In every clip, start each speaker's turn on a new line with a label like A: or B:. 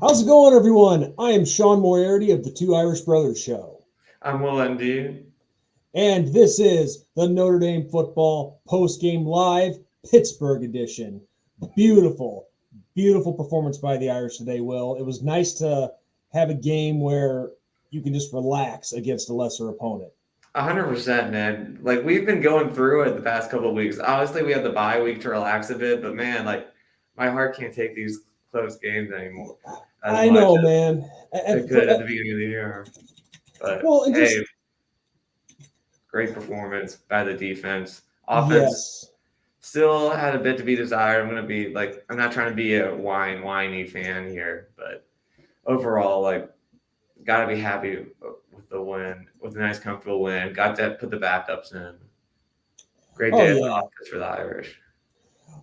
A: How's it going, everyone? I am Sean Moriarty of the Two Irish Brothers Show.
B: I'm Will MD.
A: And this is the Notre Dame Football Postgame Live Pittsburgh edition. Beautiful, beautiful performance by the Irish today, Will. It was nice to have a game where you can just relax against a lesser opponent.
B: 100%, man. Like, we've been going through it the past couple of weeks. Obviously, we had the bye week to relax a bit, but man, like, my heart can't take these close games anymore.
A: I know, man.
B: It could at the beginning of the year. But, hey, great performance by the defense. Offense still had a bit to be desired. I'm not trying to be a whiny fan here, but overall, like, got to be happy with the win, with a nice, comfortable win. Got to put the backups in. Great day at the office for the Irish.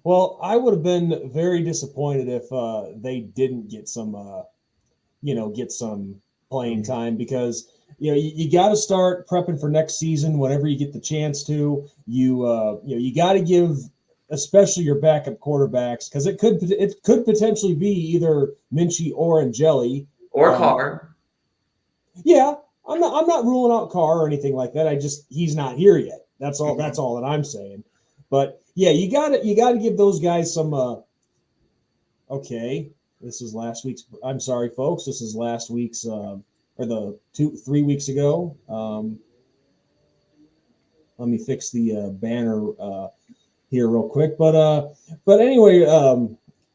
A: Well, I would have been very disappointed if they didn't get some, playing time because you got to start prepping for next season whenever you get the chance to. You got to give, especially your backup quarterbacks, because it could potentially be either Minchie or Angeli
B: or Carr.
A: Yeah, I'm not ruling out Carr or anything like that. He's not here yet. That's all. That's all that I'm saying. But yeah, you gotta give those guys some. Okay, this is last week's. I'm sorry, folks. This is last week's, or 3 weeks ago. Let me fix the banner here real quick. But anyway,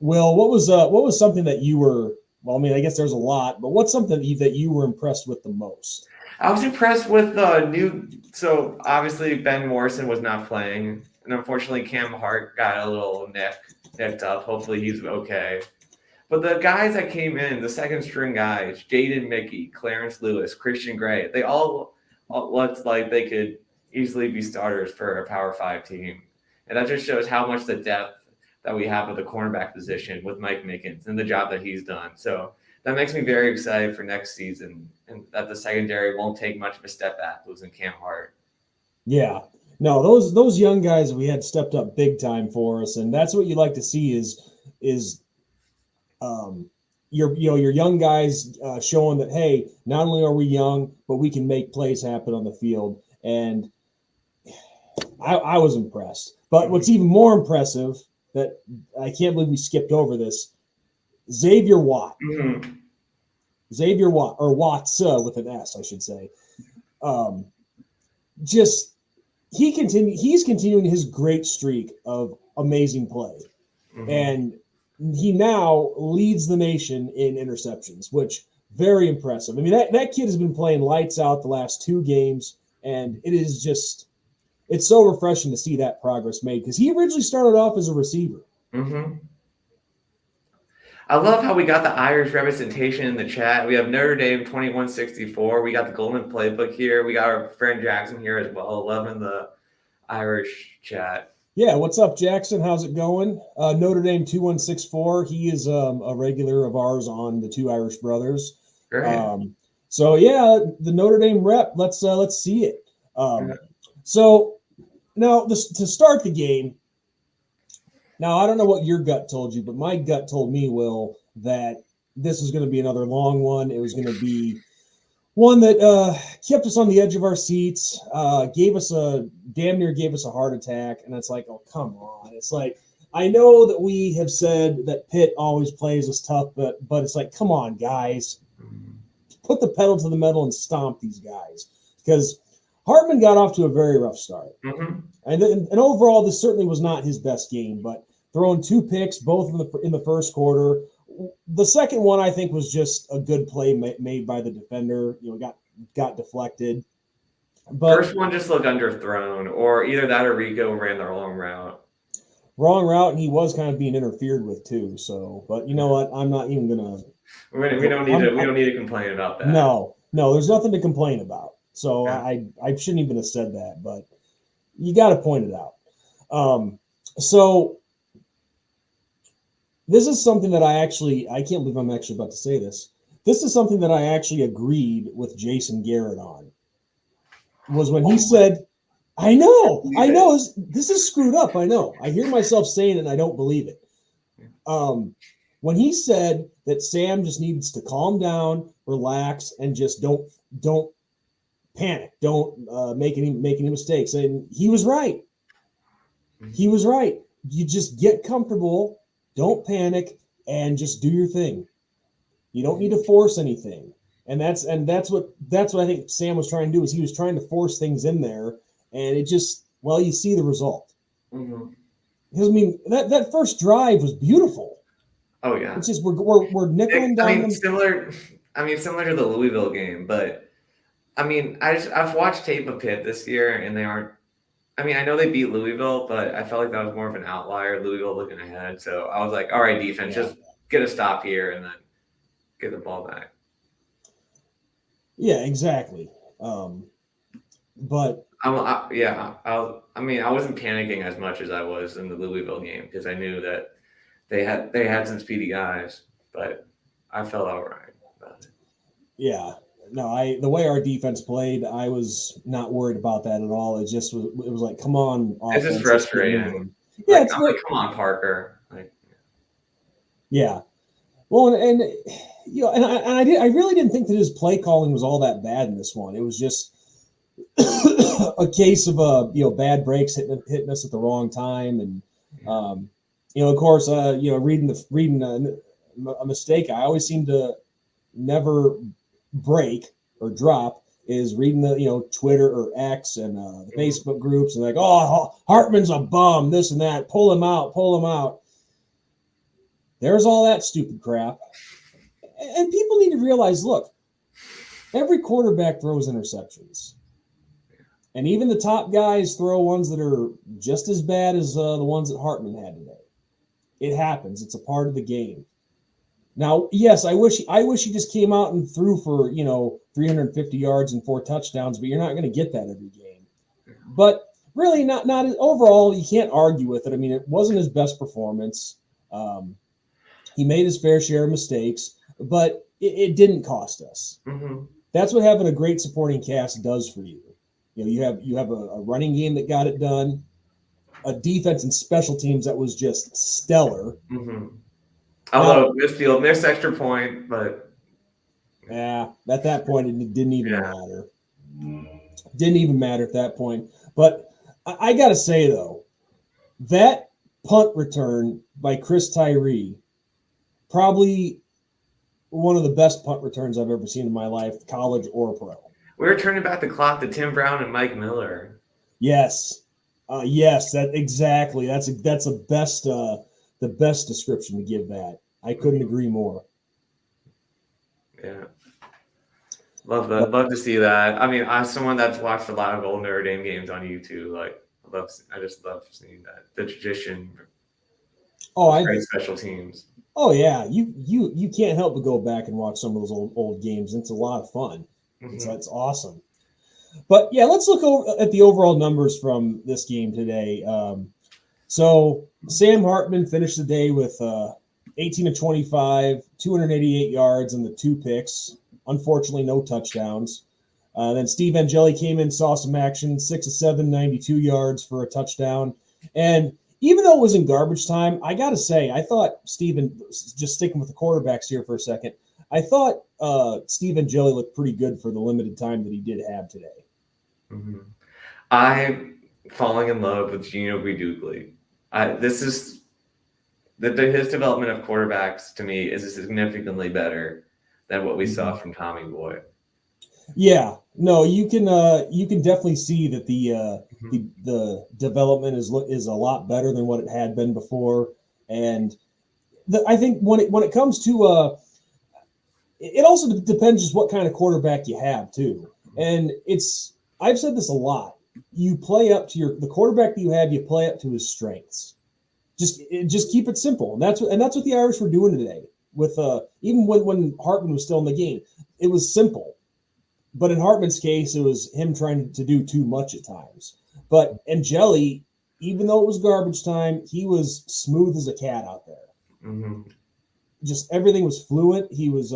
A: Will, what was something that you were? Well, I mean, I guess there's a lot, but what's something that you were impressed with the most?
B: I was impressed with the new. So obviously Ben Morrison was not playing, and unfortunately Cam Hart got a little nicked up. Hopefully he's okay. But the guys that came in, the second string guys, Jaden Mickey, Clarence Lewis, Christian Gray, they all looked like they could easily be starters for a Power 5 team. And that just shows how much the depth that we have at the cornerback position with Mike Mickens and the job that he's done. So that makes me very excited for next season, and that the secondary won't take much of a step back losing Cam Hart.
A: Yeah. No, those young guys we had stepped up big time for us, and that's what you like to see is your young guys showing that, hey, not only are we young, but we can make plays happen on the field. And I was impressed. But what's even more impressive, that I can't believe we skipped over this, Xavier Watt.
B: Mm-hmm.
A: Xavier Watt, or Watts with an S, I should say. He's continuing his great streak of amazing play. Mm-hmm. And he now leads the nation in interceptions, which very impressive. I mean, that kid has been playing lights out the last 2 games, and it's so refreshing to see that progress made because he originally started off as a receiver.
B: Mm-hmm. I love how we got the Irish representation in the chat. We have Notre Dame 2164. We got the Golden Playbook here. We got our friend Jackson here as well, loving the Irish chat.
A: Yeah, what's up, Jackson? How's it going? Notre Dame 2164. He is a regular of ours on the Two Irish Brothers.
B: Great.
A: So yeah, the Notre Dame rep. Let's see it. So now to start the game. Now, I don't know what your gut told you, but my gut told me, Will, that this was going to be another long one. It was going to be one that kept us on the edge of our seats, damn near gave us a heart attack. And it's like, oh, come on. It's like, I know that we have said that Pitt always plays us tough, but it's like, come on, guys. Put the pedal to the metal and stomp these guys. Because Hartman got off to a very rough start.
B: Mm-hmm.
A: And overall, this certainly was not his best game, but throwing 2 picks, both in the first quarter. The second one, I think, was just a good play made by the defender. Got deflected. But
B: first one just looked underthrown, or either that or Rico ran the wrong route.
A: Wrong route, and he was kind of being interfered with too. So, but you know what? I'm not even gonna.
B: We don't need to complain about that.
A: No, there's nothing to complain about. So
B: yeah.
A: I shouldn't even have said that, but you got to point it out. So this is something that I can't believe I'm actually about to say this. This is something that I actually agreed with Jason Garrett on. Was when he said, I know, this is screwed up. I know. I hear myself saying it and I don't believe it. when he said that Sam just needs to calm down, relax, and just don't panic, don't make any mistakes, and he was right. He was right. You just get comfortable, don't panic, and just do your thing. You don't need to force anything. And that's what I think Sam was trying to do, is he was trying to force things in there, and it just, well, you see the result.
B: Mm-hmm.
A: Because I mean, that first drive was beautiful.
B: Oh yeah.
A: It's just we're nickeling down.
B: Similar to the Louisville game, but I mean, I've watched tape of Pitt this year, and they aren't. I mean, I know they beat Louisville, but I felt like that was more of an outlier. Louisville looking ahead, so I was like, all right, defense, just get a stop here and then get the ball back.
A: Yeah, exactly. But
B: I wasn't panicking as much as I was in the Louisville game because I knew that they had some speedy guys, but I felt all right about it.
A: Yeah, no, the way our defense played, I was not worried about that at all. It was like, come on,
B: offense, it's just frustrating.
A: Yeah,
B: like, come on, Parker.
A: Yeah. Well, and I really didn't think that his play calling was all that bad in this one. It was just a case of bad breaks hitting us at the wrong time, and of course, reading a mistake I always seem to never break or drop is reading the Twitter or X and the Facebook groups, and like, oh, Hartman's a bum, this and that, pull him out. There's all that stupid crap. And people need to realize, look, every quarterback throws interceptions. And even the top guys throw ones that are just as bad as the ones that Hartman had today. It happens. It's a part of the game. Now, yes, I wish he just came out and threw for 350 yards and 4 touchdowns, but you're not going to get that every game. But really, not overall, you can't argue with it. I mean, it wasn't his best performance. He made his fair share of mistakes, but it didn't cost us.
B: Mm-hmm.
A: That's what having a great supporting cast does for you. You have a running game that got it done, a defense and special teams that was just stellar.
B: Mm-hmm. Although missed extra point, but
A: at that point it didn't even matter. Didn't even matter at that point. But I got to say though, that punt return by Chris Tyree, probably one of the best punt returns I've ever seen in my life, college or pro.
B: We were turning back the clock to Tim Brown and Mike Miller.
A: Yes, that exactly. That's the best description to give that. I couldn't agree more.
B: Yeah, love that. Love to see that. I mean, I'm someone that's watched a lot of old Notre Dame games on YouTube. I just love seeing that, the tradition. Great special teams.
A: Oh yeah, you can't help but go back and watch some of those old games. It's a lot of fun. Mm-hmm. It's awesome. But yeah, let's look at the overall numbers from this game today. So Sam Hartman finished the day with 18 of 25, 288 yards, and the 2 picks. Unfortunately, no touchdowns. Then Steve Angeli came in, saw some action, 6 of 7, 92 yards for a touchdown. And even though it was in garbage time, I got to say, I thought Steven, just sticking with the quarterbacks here for a second, I thought Steve Angeli looked pretty good for the limited time that he did have today.
B: Mm-hmm. I'm falling in love with Gino Guidugli. His development of quarterbacks to me is significantly better than what we saw from Tommy Boy.
A: Yeah, no, you can definitely see that the development is a lot better than what it had been before, and I think when it comes to it also depends just what kind of quarterback you have too, and I've said this a lot. You play up to the quarterback that you have. You play up to his strengths. Just keep it simple, and that's what the Irish were doing today. With even when Hartman was still in the game, it was simple. But in Hartman's case, it was him trying to do too much at times. But Angeli, even though it was garbage time, he was smooth as a cat out there.
B: Mm-hmm.
A: Just everything was fluent. He was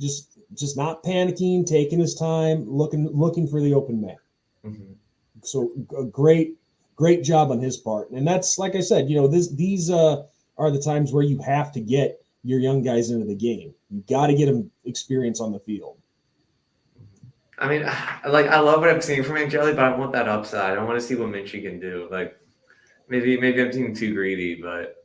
A: just not panicking, taking his time, looking for the open man.
B: Mm-hmm. So
A: a great job on his part. And that's, like I said, these are the times where you have to get your young guys into the game. You got to get them experience on the field.
B: I mean, I love what I'm seeing from Angeli, but I want that upside. I want to see what Minchie can do. Like, maybe I'm being too greedy, but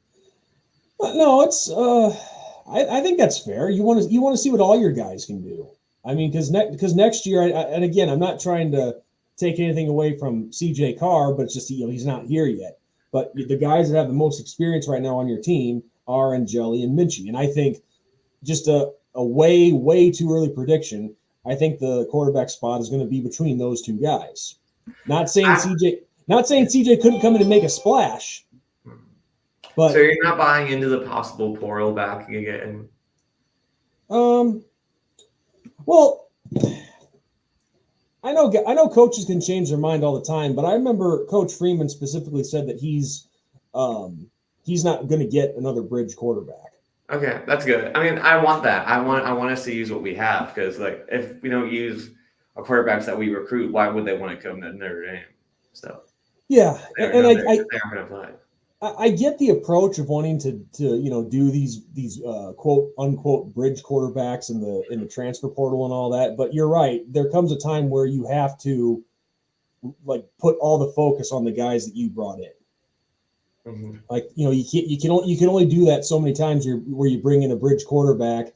A: no, it's I think that's fair. You want to see what all your guys can do. I mean, because next year, and again, I'm not trying to take anything away from CJ Carr, but it's just he's not here yet. But the guys that have the most experience right now on your team are Angeli and Minchie, and I think just a way too early prediction. I think the quarterback spot is going to be between those two guys. Not saying CJ couldn't come in and make a splash. But
B: so you're not buying into the possible portal back again?
A: Well, I know coaches can change their mind all the time, but I remember Coach Freeman specifically said that he's not going to get another bridge quarterback.
B: Okay, that's good. I mean, I want that. I want us to use what we have, because like if we don't use our quarterbacks that we recruit, why would they want to come to Notre Dame? So
A: yeah,
B: they're
A: and
B: not going to play.
A: I get the approach of wanting to do these quote unquote bridge quarterbacks in the transfer portal and all that, but you're right. There comes a time where you have to like put all the focus on the guys that you brought in. Mm-hmm. Like you can only do that so many times where you bring in a bridge quarterback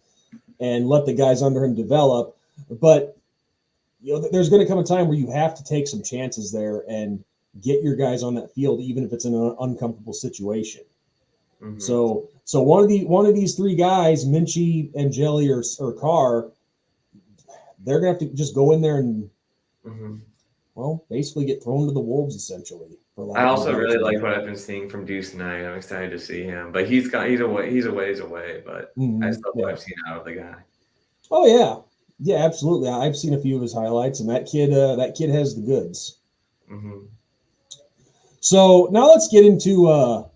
A: and let the guys under him develop. But there's going to come a time where you have to take some chances there and get your guys on that field, even if it's in an uncomfortable situation. Mm-hmm. So one of these three guys, Minchie, Angeli, or Carr, they're gonna have to just go in there and basically get thrown to the wolves essentially.
B: I also really like what I've been seeing from Deuce Knight. I'm excited to see him, but he's a ways away. But I still what I've seen out of the guy.
A: Oh yeah, absolutely. I've seen a few of his highlights, and that kid has the goods. Mm-hmm. So now let's get into our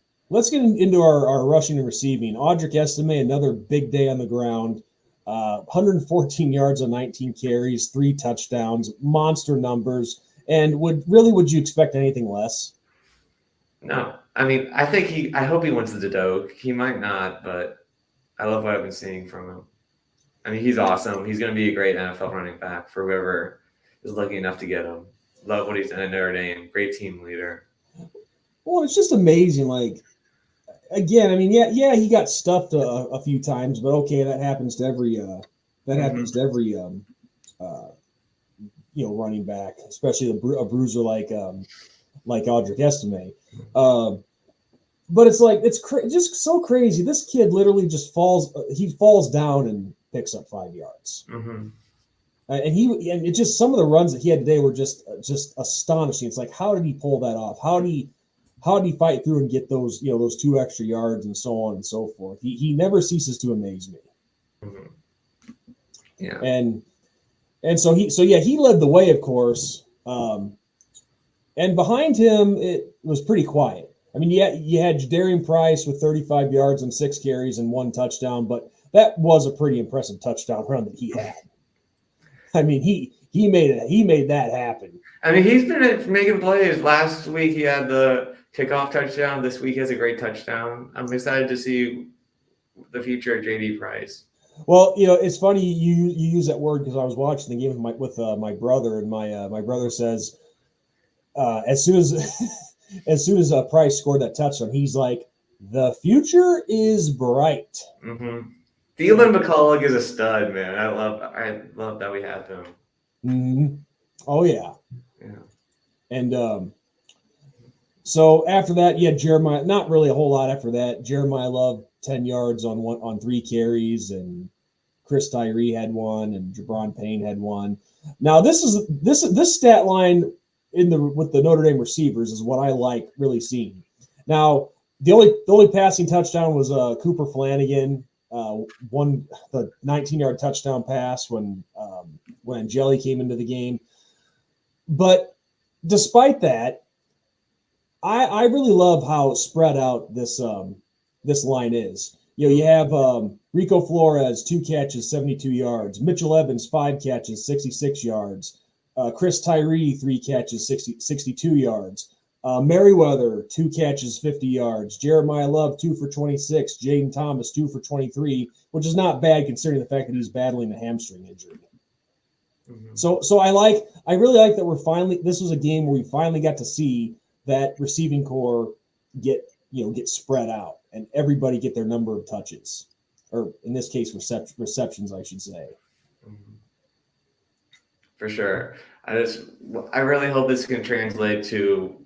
A: rushing and receiving. Audric Estime, another big day on the ground, 114 yards on 19 carries, 3 touchdowns, monster numbers. And would you expect anything less?
B: No, I mean I hope he wins the Doak. He might not, but I love what I've been seeing from him. I mean, he's awesome. He's going to be a great NFL running back for whoever is lucky enough to get him. Love what he's done at Notre Dame. Great team leader.
A: Well, it's just amazing. Like, again, I mean, yeah, he got stuffed a few times, but okay, that happens to every running back, especially a bruiser like Audric Estime. But it's like just so crazy. This kid literally just falls down and picks up 5 yards. Mm-hmm. And it's just some of the runs that he had today were just astonishing. It's like, how did he pull that off? How did he fight through and get those 2 extra yards and so on and so forth? He never ceases to amaze me. Mm-hmm. Yeah. And so he led the way, of course. And behind him it was pretty quiet. I mean, you had Jadarian Price with 35 yards and 6 carries and 1 touchdown, but that was a pretty impressive touchdown run that he had. I mean, he made that happen. I
B: mean, he's been making plays. Last week he had the kickoff touchdown. This week he has a great touchdown. I'm excited to see the future of JD Price.
A: Well, it's funny you use that word because I was watching the game with my brother, and my brother says as soon as Price scored that touchdown, he's like, the future is bright.
B: Mm-hmm. Thielen McCullough is a stud, man. I love that we have him.
A: Mm-hmm. Oh yeah. And so after that, Jeremiah. Not really a whole lot after that. Jeremiah Love 10 yards on 3 carries, and Chris Tyree had 1, and Jabron Payne had 1. Now this stat line with the Notre Dame receivers is what I like really seeing. Now the only passing touchdown was Cooper Flanagan. Won the 19-yard touchdown pass when Angeli came into the game. But despite that, I really love how spread out this line is. You have Rico Flores, 2 catches, 72 yards. Mitchell Evans, 5 catches, 66 yards. Chris Tyree, 3 catches, 62 yards. Merriweather, 2 catches, 50 yards. Jeremiah Love, 2 for 26. Jaden Thomas, 2 for 23, which is not bad considering the fact that he's battling a hamstring injury.
B: Mhm.
A: So I really like that this was a game where we finally got to see that receiving core get spread out and everybody get their number of touches, or in this case receptions, I should say.
B: Mhm. For sure. I really hope this can translate to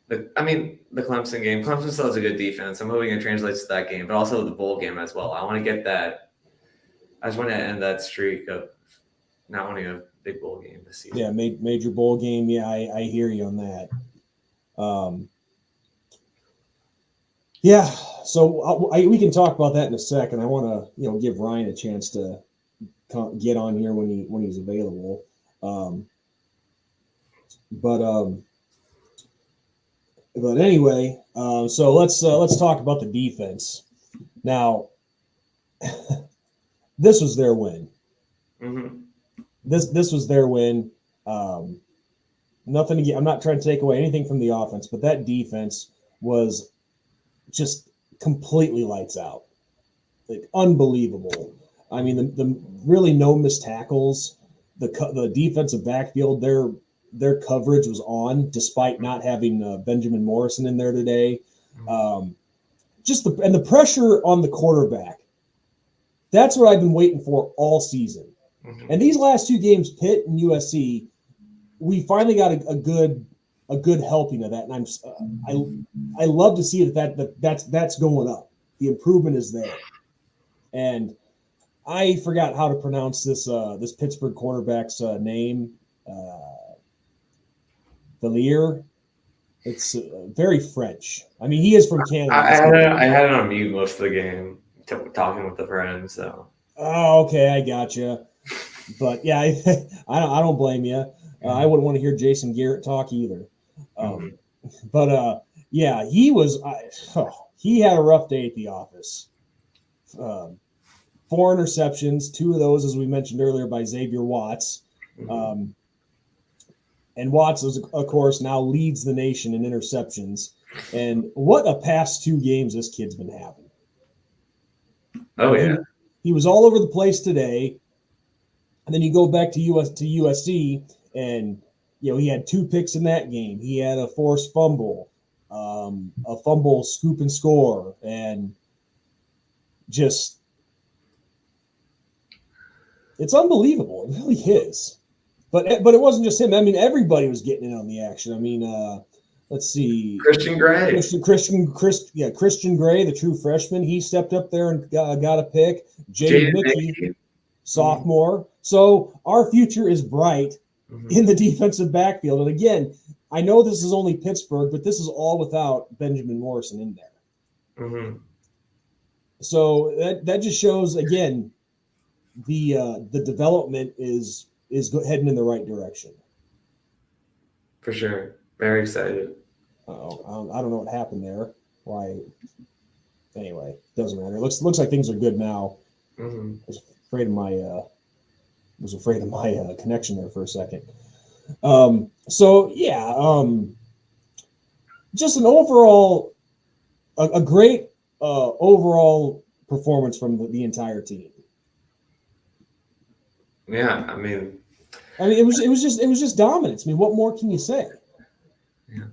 B: the Clemson game. Clemson still has a good defense. I'm hoping it translates to that game, but also the bowl game as well. I want to get that. I just want to end that streak of not wanting a big bowl game this season.
A: Yeah, major bowl game. Yeah, I hear you on that. Yeah, so we can talk about that in a second. I want to give Ryan a chance to get on here when he's available. But anyway, so let's talk about the defense. Now, this was their win.
B: Mm-hmm.
A: This was their win. Nothing again. I'm not trying to take away anything from the offense, but that defense was just completely lights out, like unbelievable. I mean, the really no missed tackles. The defensive backfield, their coverage was on despite not having Benjamin Morrison in there today. The pressure on the quarterback. That's what I've been waiting for all season. Mm-hmm. And these last 2 games, Pitt and USC, we finally got a good helping of that, and I love to see that's going up. The improvement is there, and I forgot how to pronounce this Pittsburgh quarterback's name, Valier. It's very French. I mean, he is from Canada.
B: I had it on mute most of the game, talking with the friends. So.
A: Oh, okay, I gotcha. But yeah, I don't blame you. I wouldn't want to hear Jason Garrett talk either. But yeah, he had a rough day at the office. 4 interceptions, 2 of those, as we mentioned earlier, by Xavier Watts. And Watts, of course, now leads the nation in interceptions. And what a past 2 games this kid's been having.
B: Oh, yeah.
A: He was all over the place today. And then you go back to USC, and he had 2 picks in that game. He had a forced fumble, a fumble scoop and score, and just it's unbelievable. It really is. But it wasn't just him. I mean, everybody was getting in on the action. I mean, let's see,
B: Christian Gray,
A: Christian Gray, the true freshman, he stepped up there and got a pick. Jaden Mickey, sophomore. Mm-hmm. So our future is bright in the defensive backfield. And again, I know this is only Pittsburgh, but this is all without Benjamin Morrison in there. Mm-hmm. So that just shows, again, the development is heading in the right direction.
B: For sure. Very excited.
A: I don't know what happened there. Why? Anyway, doesn't matter. It looks like things are good now. Mm-hmm. I was afraid of my connection there for a second. So yeah, just an overall, a great overall performance from the entire team.
B: Yeah, I mean,
A: it was just dominance. I mean, what more can you say?
B: Yeah,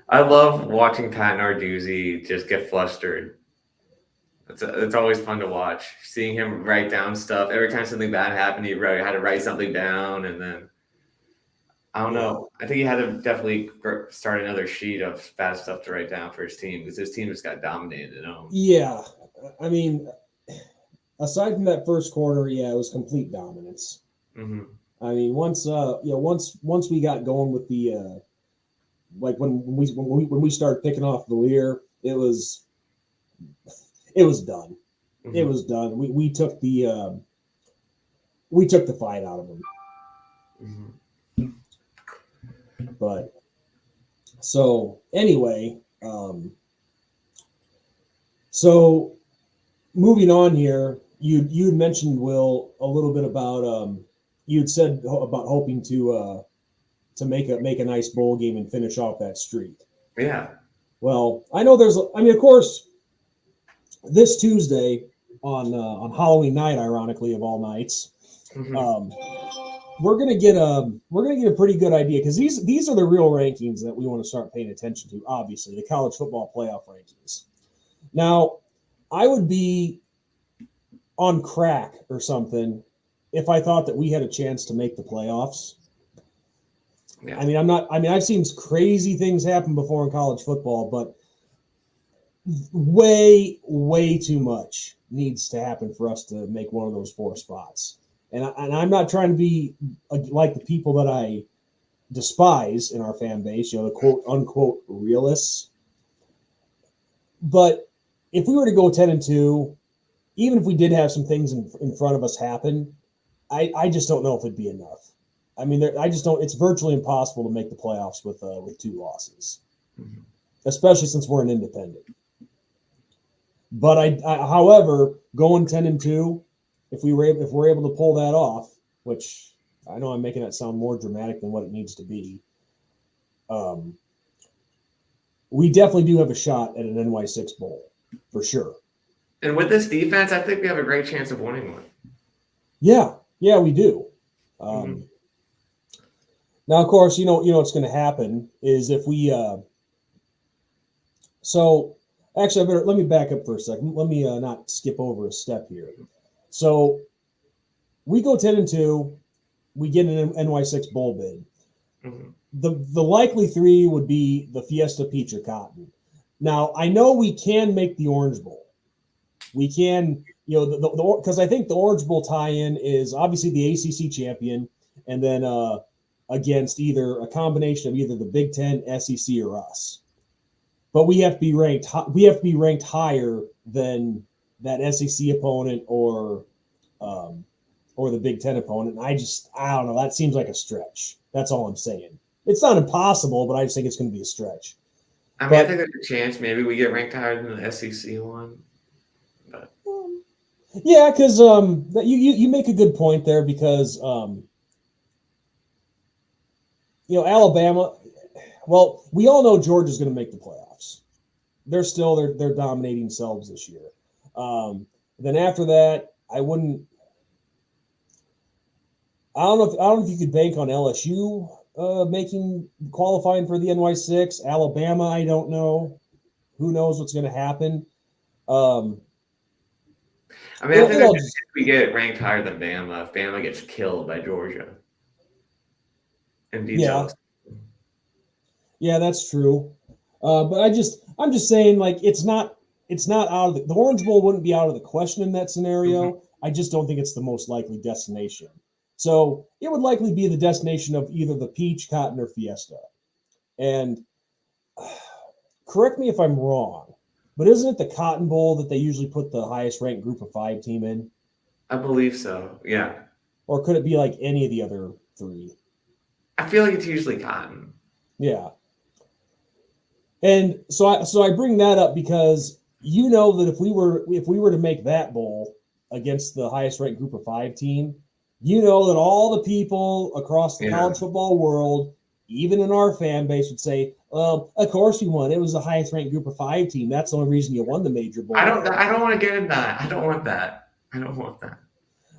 B: I love watching Pat Narduzzi just get flustered. It's always fun to watch. Seeing him write down stuff every time something bad happened. He had to write something down, and then I don't know. I think he had to definitely start another sheet of bad stuff to write down for his team because his team just got dominated.
A: Yeah, I mean, aside from that first quarter, it was complete dominance. Mm-hmm. I mean, once we got going with the when we started picking off Valier, it was done. Mm-hmm. It was done. We took the fight out of him. Mm-hmm. But so anyway, so moving on here, you mentioned, Will, a little bit about you'd said about hoping to make a nice bowl game and finish off that streak.
B: Yeah.
A: Well, I know of course, this Tuesday on Halloween night, ironically of all nights,
B: Mm-hmm.
A: we're gonna get a pretty good idea because these are the real rankings that we want to start paying attention to. Obviously, the college football playoff rankings. Now, I would be on crack or something if I thought that we had a chance to make the playoffs.
B: Yeah.
A: I mean, I've seen crazy things happen before in college football, but way too much needs to happen for us to make one of those 4 spots. And I'm not trying to be like the people that I despise in our fan base, the quote unquote realists. But if we were to go 10-2, even if we did have some things in front of us happen, I just don't know if it'd be enough. I mean, I just don't. It's virtually impossible to make the playoffs with 2 losses,
B: Mm-hmm.
A: especially since we're an independent. But however, going 10-2, if we're able to pull that off, which I know I'm making that sound more dramatic than what it needs to be, we definitely do have a shot at an NY6 bowl for sure.
B: And with this defense, I think we have a great chance of winning one.
A: Yeah, we do. Mm-hmm. Now, of course, you know what's going to happen is if we. So, actually, let me back up for a second. Let me not skip over a step here. So, we go 10-2, we get an NY6 bowl bid. Mm-hmm. The likely 3 would be the Fiesta, Peach, or Cotton. Now, I know we can make the Orange Bowl. We can, because I think the Orange Bowl tie-in is obviously the ACC champion, and then against either a combination of either the Big Ten, SEC, or us. But we have to be ranked. We have to be ranked higher than that SEC opponent or the Big Ten opponent. And I don't know. That seems like a stretch. That's all I'm saying. It's not impossible, but I just think it's going to be a stretch.
B: I mean, I think there's a chance maybe we get ranked higher than the SEC one. But
A: yeah, because you make a good point there because Alabama. Well, we all know Georgia's going to make the playoffs. They're dominating themselves this year. Then after that, I don't know if you could bank on LSU qualifying for the NY6. Alabama, I don't know. Who knows what's going to happen?
B: I mean, I think if we get ranked higher than Bama, if Bama gets killed by Georgia and beats us.
A: Yeah, that's true. But I'm just saying, like, it's not out of the Orange Bowl wouldn't be out of the question in that scenario. Mm-hmm. I just don't think it's the most likely destination. So it would likely be the destination of either the Peach, Cotton, or Fiesta. And correct me if I'm wrong, but isn't it the Cotton Bowl that they usually put the highest ranked group of 5 team in?
B: I believe so, yeah.
A: Or could it be like any of the other 3?
B: I feel like it's usually Cotton.
A: Yeah. And so I bring that up because that if we were to make that bowl against the highest ranked group of 5 team, that all the people across the college football world, even in our fan base, would say, "Of course we won. It was the highest ranked group of 5 team. That's the only reason you won the major bowl."
B: I don't want to get in that. I don't want that.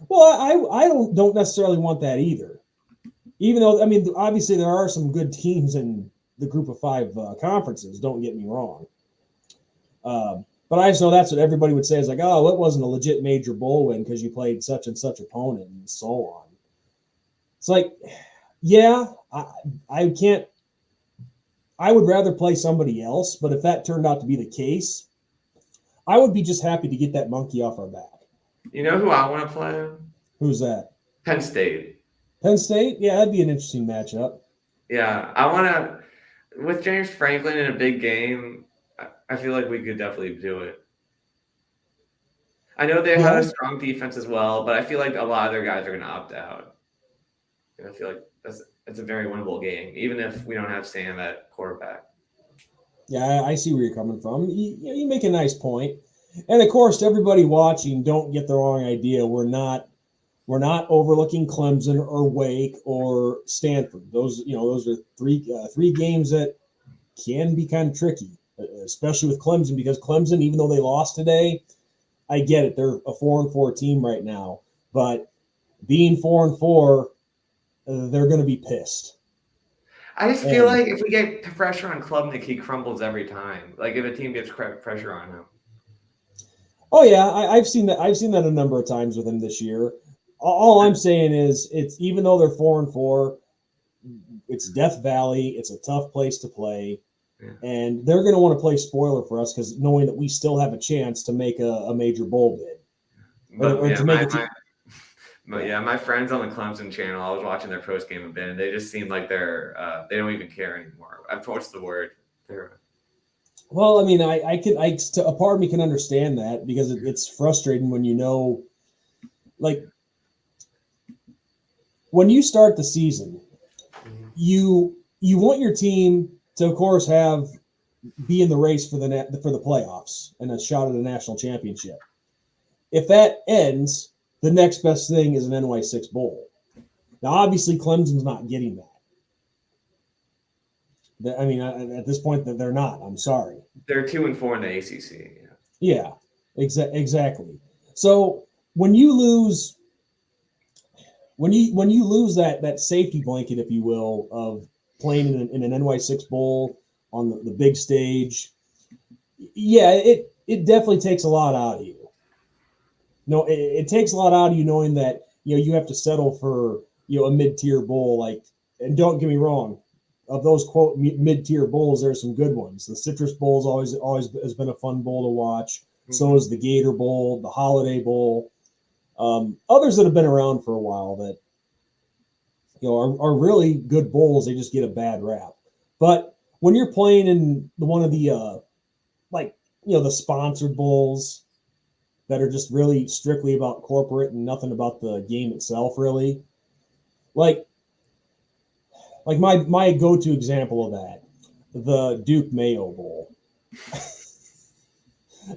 A: Well, I don't necessarily want that either. Even though, I mean, obviously there are some good teams in the group of 5 conferences, don't get me wrong. But I just know that's what everybody would say is like, oh, it wasn't a legit major bowl win because you played such and such opponent and so on. It's like, yeah, I would rather play somebody else, but if that turned out to be the case, I would be just happy to get that monkey off our back.
B: You know who I want to play?
A: Who's that?
B: Penn State.
A: Penn State? Yeah, that'd be an interesting matchup.
B: Yeah, I want to. With James Franklin in a big game, I feel like we could definitely do it. I know they have a strong defense as well, but I feel like a lot of their guys are going to opt out. And I feel like it's a very winnable game, even if we don't have Sam at quarterback.
A: Yeah, I see where you're coming from. You make a nice point. And of course, to everybody watching, don't get the wrong idea. We're not overlooking Clemson or Wake or Stanford. Those are three games that can be kind of tricky, especially with Clemson, because Clemson, even though they lost today, I get it. They're a 4-4 team right now, but being 4-4, they're going to be pissed.
B: I just feel like if we get pressure on Klubnik, he crumbles every time. Like if a team gets pressure on him.
A: Oh yeah, I've seen that. I've seen that a number of times with him this year. All I'm saying is, it's even though they're 4-4, it's Death Valley. It's a tough place to play, and they're going to want to play spoiler for us because knowing that we still have a chance to make a major bowl bid.
B: But my friends on the Clemson channel, I was watching their post game a bit, and they just seem like they don't even care anymore. What's the word?
A: Well, I mean, a part of me can understand that because it's frustrating when you know, like, when you start the season, you want your team to, of course, be in the race for the playoffs and a shot at a national championship. If that ends, the next best thing is an NY6 bowl. Now, obviously, Clemson's not getting that. I mean, at this point, they're not. I'm sorry.
B: They're 2-4 in the ACC.
A: Yeah, exactly. So when you lose that safety blanket, if you will, of playing in an NY6 bowl on the big stage, yeah, it definitely takes a lot out of you. No, it takes a lot out of you knowing that you have to settle for a mid-tier bowl. And don't get me wrong, of those quote mid-tier bowls, there's some good ones. The Citrus Bowl's always has been a fun bowl to watch. Mm-hmm. So is the Gator Bowl, the Holiday Bowl. Others that have been around for a while that are really good bowls, they just get a bad rap. But when you're playing in one of the the sponsored bowls that are just really strictly about corporate and nothing about the game itself, really, like my go-to example of that, the Duke Mayo Bowl.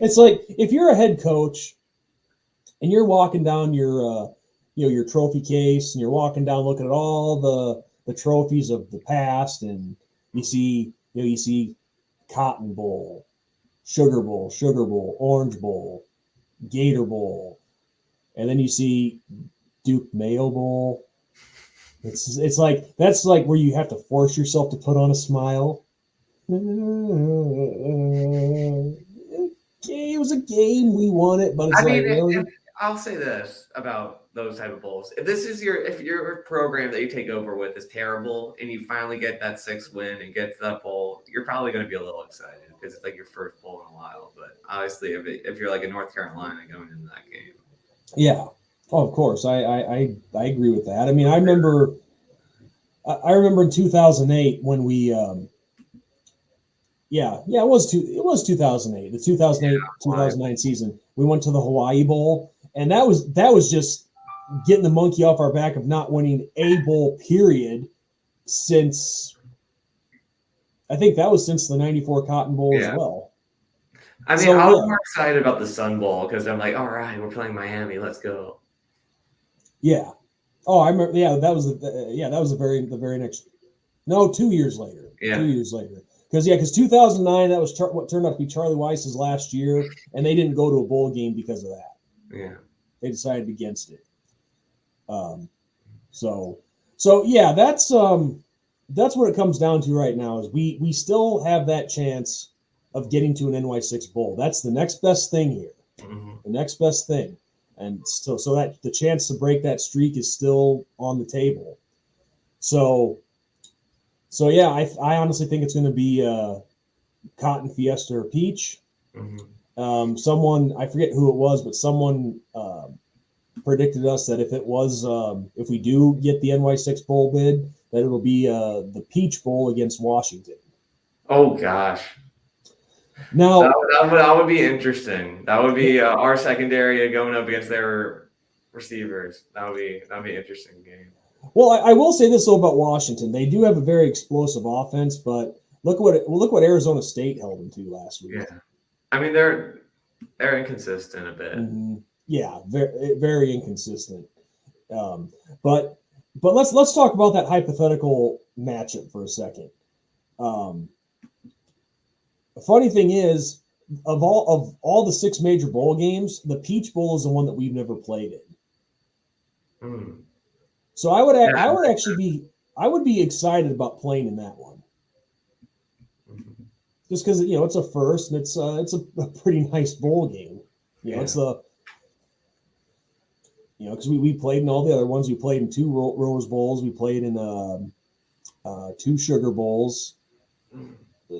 A: It's like if you're a head coach and you're walking down your trophy case and you're walking down looking at all the trophies of the past, and you see Cotton Bowl, Sugar Bowl, Orange Bowl, Gator Bowl, and then you see Duke Mayo Bowl. It's like that's like where you have to force yourself to put on a smile. Okay, it was a game, we won it, but really.
B: I'll say this about those type of bowls: if your program that you take over with is terrible, and you finally get that 6th win and get to that bowl, you're probably going to be a little excited because it's like your first bowl in a while. But obviously, if you're like in North Carolina going into that game,
A: yeah, of course, I agree with that. I mean, I remember in 2008 when we it was 2008, the 2008-2009 season. We went to the Hawaii Bowl, and that was just getting the monkey off our back of not winning a bowl period since the '94 Cotton Bowl as well.
B: I mean, I was more excited about the Sun Bowl because I'm like, all right, we're playing Miami, let's go.
A: Yeah. Oh, I remember. Yeah, that was the very next. No, 2 years later. Yeah. 2 years later. Because 2009, that was what turned out to be Charlie Weiss's last year, and they didn't go to a bowl game because of that.
B: Yeah,
A: they decided against it. So yeah, that's what it comes down to right now. Is we still have that chance of getting to an NY6 bowl. That's the next best thing here. Mm-hmm. The next best thing, and so that the chance to break that streak is still on the table. So yeah, I honestly think it's going to be Cotton Fiesta or Peach. Mm-hmm. Someone, I forget who it was, but someone predicted us that if we do get the NY6 bowl bid, that it'll be the Peach Bowl against Washington.
B: Oh gosh! Now that would be interesting. That would be our secondary going up against their receivers. That would be an interesting game.
A: Well, I will say this though about Washington. They do have a very explosive offense, but look what Arizona State held them to last week.
B: Yeah, I mean they're inconsistent a bit.
A: Mm-hmm. Yeah, very very inconsistent. But let's talk about that hypothetical matchup for a second. the funny thing is, of all the 6 major bowl games, the Peach Bowl is the one that we've never played in.
B: Mm.
A: So I would be excited about playing in that one. Just because it's a first and it's a pretty nice bowl game. It's because we played in all the other ones. We played in 2 Rose Bowls. We played in 2 Sugar Bowls,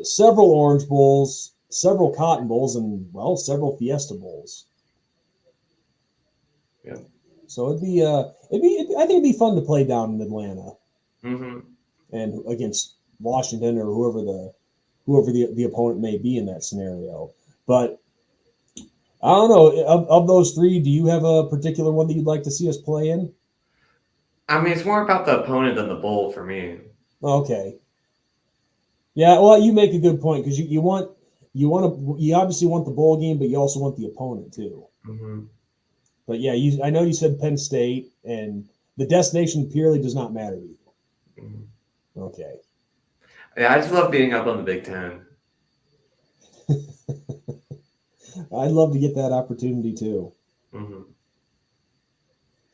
A: several Orange Bowls, several Cotton Bowls, and several Fiesta Bowls.
B: Yeah.
A: So I think it'd be fun to play down in Atlanta, and against Washington or whoever the opponent may be in that scenario. But I don't know. Of those 3, do you have a particular one that you'd like to see us play in?
B: I mean, it's more about the opponent than the bowl for me.
A: Okay. Yeah, well, you make a good point because you obviously want the bowl game, but you also want the opponent too. But yeah, I know you said Penn State, and the destination purely does not matter to you. Okay.
B: Yeah, I just love beating up on the Big Ten.
A: I'd love to get that opportunity too.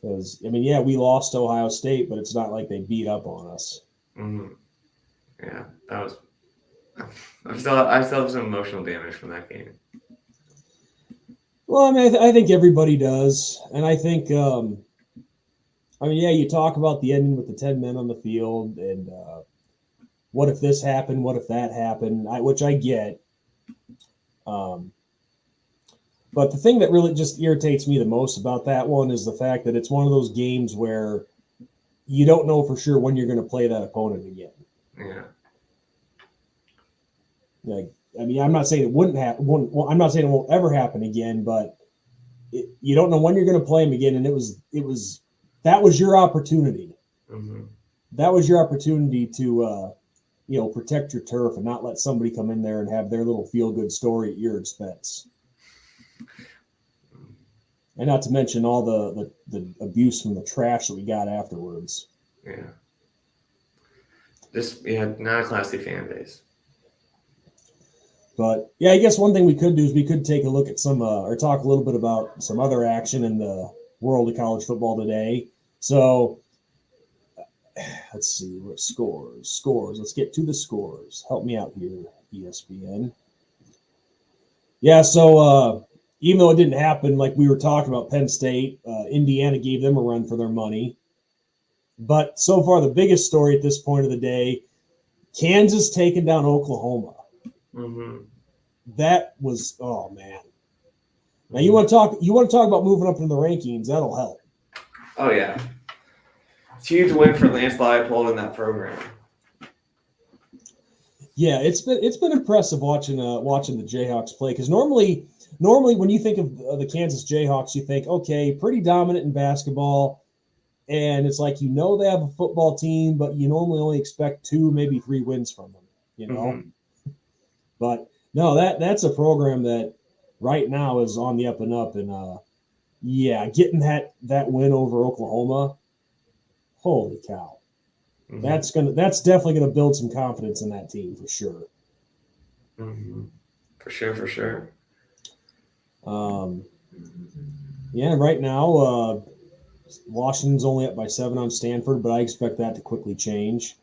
A: Because we lost to Ohio State, but it's not like they beat up on us.
B: Yeah, that was. I still have some emotional damage from that game.
A: Well, I think everybody does, and I think, you talk about the ending with the 10 men on the field, and what if this happened? What if that happened? Which I get. But the thing that really just irritates me the most about that one is the fact that it's one of those games where you don't know for sure when you're going to play that opponent again.
B: Yeah.
A: I'm not saying it wouldn't happen. I'm not saying it won't ever happen again, but you don't know when you're going to play them again. And that was your opportunity. That was your opportunity to, protect your turf and not let somebody come in there and have their little feel-good story at your expense. And not to mention all the abuse from the trash that we got afterwards.
B: Yeah. Just, not a classy fan base.
A: But, I guess one thing we could do is we could take a look at some, or talk a little bit about some other action in the world of college football today. So, let's see, what scores. Let's get to the scores. Help me out here, ESPN. Yeah, so even though it didn't happen, like we were talking about Penn State, Indiana gave them a run for their money. But so far, the biggest story at this point of the day, Kansas taking down Oklahoma. That was, oh man. Now you want to talk about moving up in the rankings? That'll help.
B: Oh yeah, it's a huge win for Lance Leipold in that program.
A: Yeah, it's been impressive watching the Jayhawks play, because normally when you think of the Kansas Jayhawks, you think, okay, pretty dominant in basketball, and it's like they have a football team, but you normally only expect 2, maybe 3 wins from them, But no, that's a program that right now is on the up and up, and getting that win over Oklahoma, holy cow. That's definitely gonna build some confidence in that team for sure.
B: For sure.
A: Right now, Washington's only up by 7 on Stanford, but I expect that to quickly change.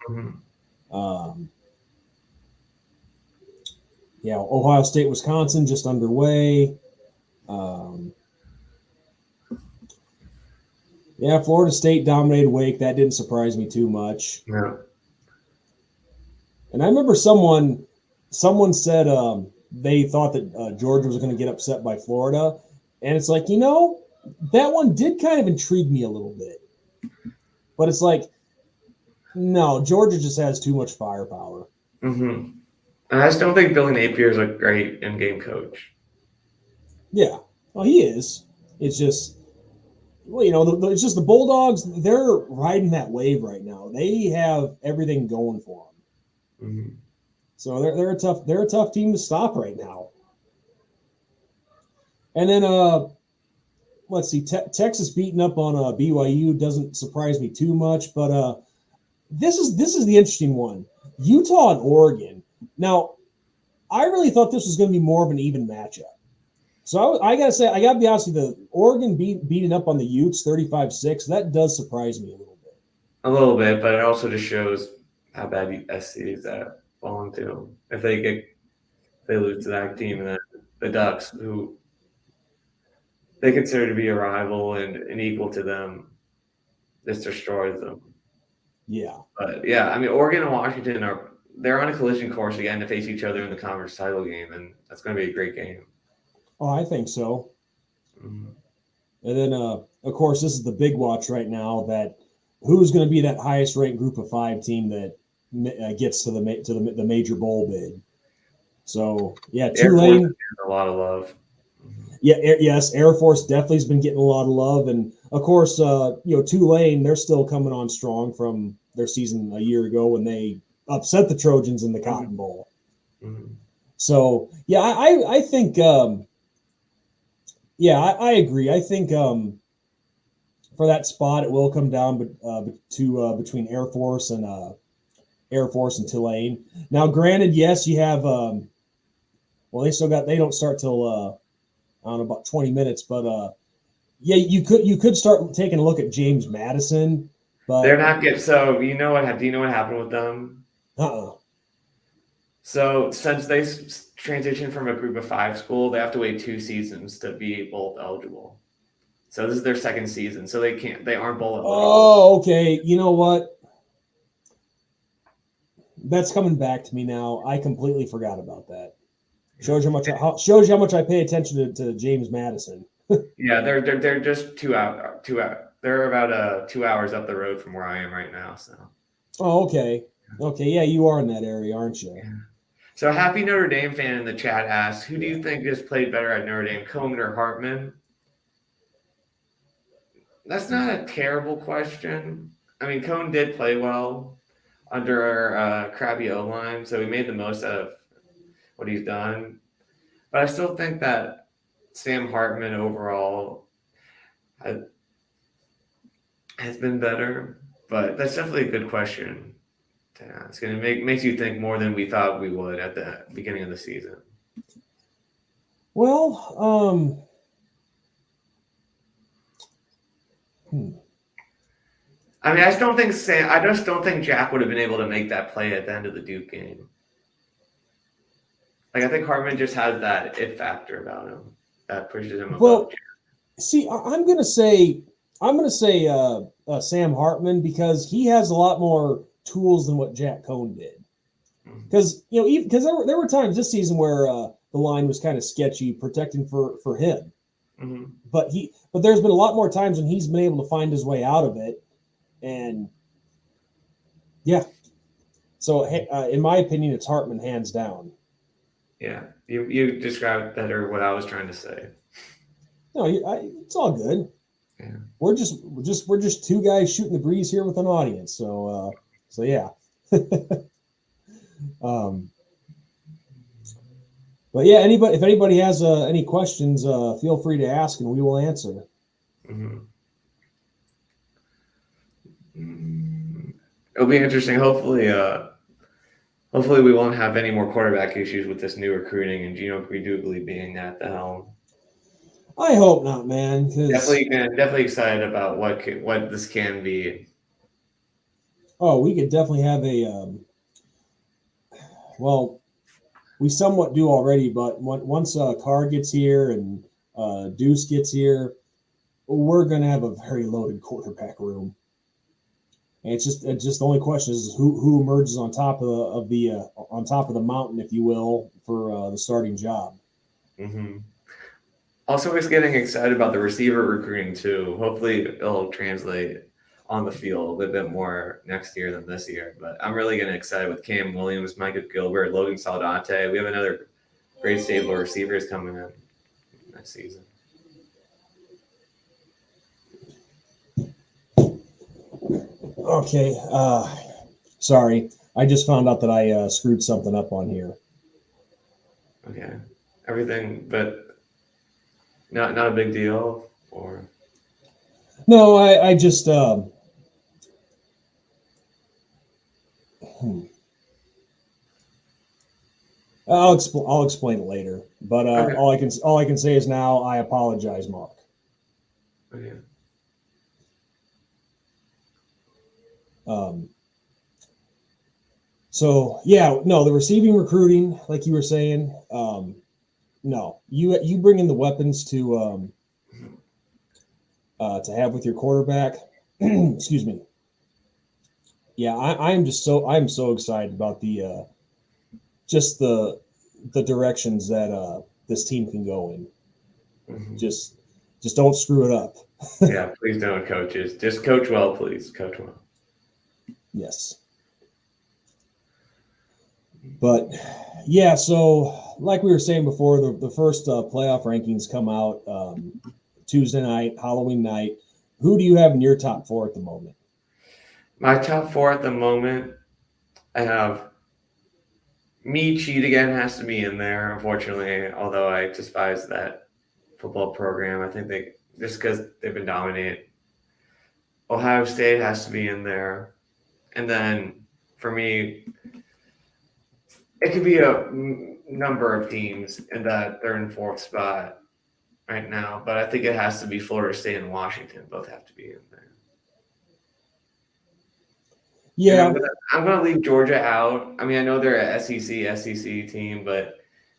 A: Ohio State, Wisconsin just underway. Florida State dominated Wake. That didn't surprise me too much.
B: No.
A: And I remember someone said they thought that Georgia was going to get upset by Florida. And it's like, that one did kind of intrigue me a little bit. But it's like, no, Georgia just has too much firepower.
B: I just don't think Billy Napier is a great in-game coach.
A: Yeah, well, he is. It's just, it's just the Bulldogs. They're riding that wave right now. They have everything going for them. So they're a tough team to stop right now. And then let's see, Texas beating up on BYU doesn't surprise me too much, but this is the interesting one. Utah and Oregon. Now, I really thought this was going to be more of an even matchup. So I got to say, I got to be honest with you, the Oregon beating up on the Utes 35-6, that does surprise me a little bit.
B: A little bit, but it also just shows how bad SC is at falling to. If they lose to that team, and then the Ducks, who they consider to be a rival and equal to them, this destroys them.
A: Yeah.
B: But yeah, I mean, Oregon and Washington they're on a collision course again to face each other in the conference title game, and that's going to be a great game.
A: Oh, I think so.
B: Mm-hmm.
A: And then, of course, this is the big watch right now. That who's going to be that highest ranked Group of 5 team that gets to the major bowl bid. So yeah, Tulane.
B: A lot of love.
A: Yeah, yes, Air Force definitely has been getting a lot of love, and of course, Tulane, they're still coming on strong from their season a year ago when they upset the Trojans in the Cotton Bowl.
B: Mm-hmm.
A: So yeah, I think I agree. I think for that spot, it will come down between Air Force and Tulane. Now, granted, yes, you have they don't start till I don't know, about 20 minutes, but you could start taking a look at James Madison, but
B: they're not good. So do you know what happened with them? So since they transitioned from a Group of 5 school, they have to wait 2 seasons to be bowl eligible. So this is their second season, so they aren't bowl eligible.
A: Oh, okay. You know what? That's coming back to me now. I completely forgot about that. Shows you how much I pay attention to James Madison.
B: Yeah, they're just 2 hours. They're about 2 hours up the road from where I am right now. So.
A: Oh, okay. Okay, yeah, you are in that area, aren't you?
B: Yeah. So Happy Notre Dame fan in the chat asked, who do you think has played better at Notre Dame, Cohen or Hartman? That's not a terrible question. I mean, Cohen did play well under our crappy O-line, so he made the most out of what he's done. But I still think that Sam Hartman overall has been better. But that's definitely a good question to ask. And it makes you think more than we thought we would at the beginning of the season.
A: Well,
B: I mean, I just don't think Jack would have been able to make that play at the end of the Duke game. Like, I think Hartman just has that it factor about him that pushes him above Jack.
A: See, I'm gonna say Sam Hartman because he has a lot more tools than what Jack Cohn did. Because there were times this season where the line was kind of sketchy, protecting for him.
B: Mm-hmm.
A: But there's been a lot more times when he's been able to find his way out of it, and yeah. So in my opinion, it's Hartman hands down.
B: Yeah, you described better what I was trying to say.
A: No, it's all good.
B: Yeah.
A: We're just 2 guys shooting the breeze here with an audience. So yeah. But yeah, if anybody has any questions, feel free to ask and we will answer.
B: Mm-hmm. It'll be interesting. Hopefully we won't have any more quarterback issues with this new recruiting and Gino Guidugli being at the helm.
A: I hope not, man.
B: Definitely excited about what this can be.
A: Oh, we could definitely have we somewhat do already, but once Carr gets here and Deuce gets here, we're going to have a very loaded quarterback room. And it's just the only question is who emerges on top of the mountain, if you will, for the starting job.
B: Mm-hmm. Also, we're getting excited about the receiver recruiting too. Hopefully, it'll translate on the field a little bit more next year than this year. But I'm really getting excited with Cam Williams, Micah Gilbert, Logan Saldante. We have another great stable of receivers coming in next season.
A: Okay. Sorry. I just found out that I screwed something up on here.
B: Okay. Everything, but not a big deal, or?
A: No, I just I'll explain it later. But
B: Okay.
A: all I can say is now I apologize, Mark.
B: Okay.
A: So yeah, no, the receiving recruiting, like you were saying, no, you bring in the weapons to have with your quarterback. Excuse me. Yeah, I'm so excited about the just the directions that this team can go in.
B: Mm-hmm.
A: Just don't screw it up.
B: Yeah, please don't, coaches. Just coach well, please. Coach well.
A: Yes. But yeah, so like we were saying before, the first playoff rankings come out Tuesday night, Halloween night. Who do you have in your top 4 at the moment?
B: My top 4 at the moment, I have me. Cheat again has to be in there, unfortunately, although I despise that football program. I think they just because they've been dominating. Ohio State has to be in there. And then for me, it could be a number of teams in that third and fourth spot right now, but I think it has to be Florida State and Washington. Both have to be in there.
A: Yeah,
B: And I'm gonna leave Georgia out. I mean, I know they're a SEC team, but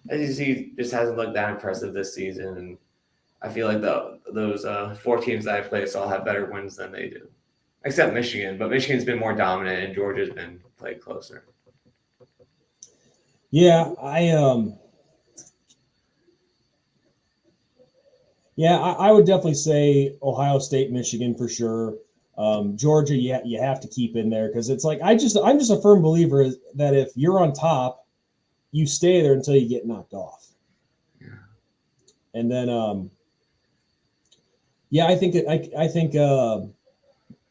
B: SEC just hasn't looked that impressive this season. And I feel like those 4 teams that I placed all have better wins than they do, except Michigan. But Michigan's been more dominant, and Georgia's been played closer.
A: yeah, I would definitely say Ohio State, Michigan for sure. Georgia, you have to keep in there because it's like I'm just a firm believer that if you're on top, you stay there until you get knocked off.
B: Yeah.
A: And then, I think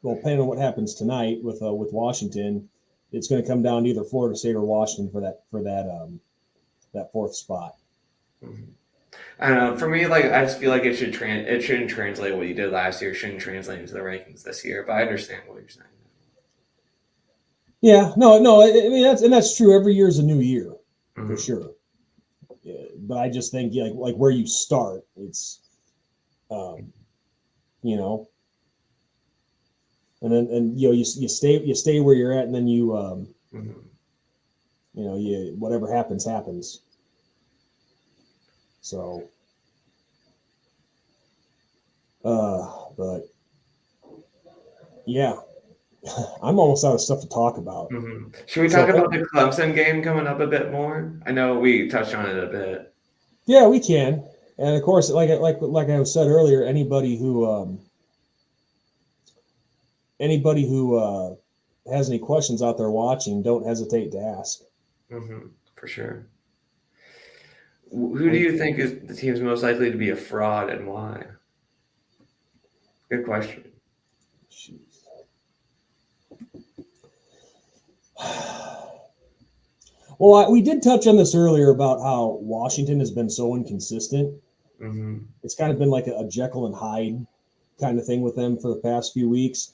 A: well, depending on what happens tonight with Washington, it's going to come down to either Florida State or Washington for that 4th spot.
B: Mm-hmm. I don't know. For me, like I just feel like it shouldn't translate what you did last year. It shouldn't translate into the rankings this year. But I understand what you're saying.
A: Yeah, no. I mean that's true. Every year is a new year
B: Mm-hmm.
A: for sure. Yeah, but I just think like where you start, it's, you know, and then you stay where you're at, and then you
B: Mm-hmm.
A: whatever happens. So, but yeah, I'm almost out of stuff to talk about.
B: Mm-hmm. Should we talk about the Clemson game coming up a bit more? I know we touched on it a bit.
A: Yeah, we can, and of course, like I said earlier, anybody who has any questions out there watching, don't hesitate to ask.
B: Mm-hmm. For sure. Who do you think is the team's most likely to be a fraud and why? Good question.
A: Well, we did touch on this earlier about how Washington has been so inconsistent.
B: Mm-hmm.
A: It's kind of been like a Jekyll and Hyde kind of thing with them for the past few weeks.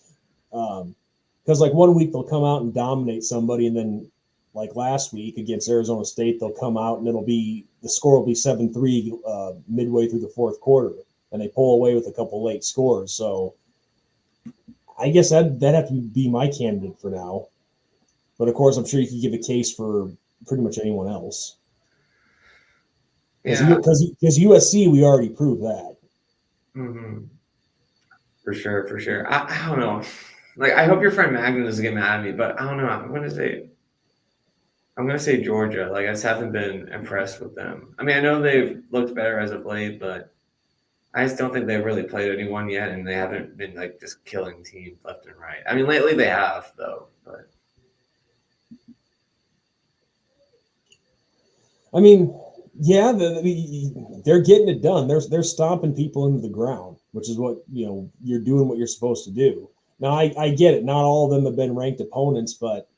A: Because like one week they'll come out and dominate somebody, and then like last week against Arizona State, they'll come out and the score will be 7-3 midway through the 4th quarter, and they pull away with a couple late scores. So I guess that'd have to be my candidate for now. But of course, I'm sure you could give a case for pretty much anyone else. Because USC, we already proved that.
B: Mm-hmm. For sure. I don't know. Like, I hope your friend Magnan doesn't get mad at me, but I don't know. I'm gonna say Georgia. Like, I just haven't been impressed with them. I mean, I know they've looked better as of late, but I just don't think they've really played anyone yet, and they haven't been like just killing teams left and right. I mean, lately they have though, but
A: I mean, yeah, they're getting it done. They're stomping people into the ground, which is what you're doing what you're supposed to do. Now, I get it. Not all of them have been ranked opponents, but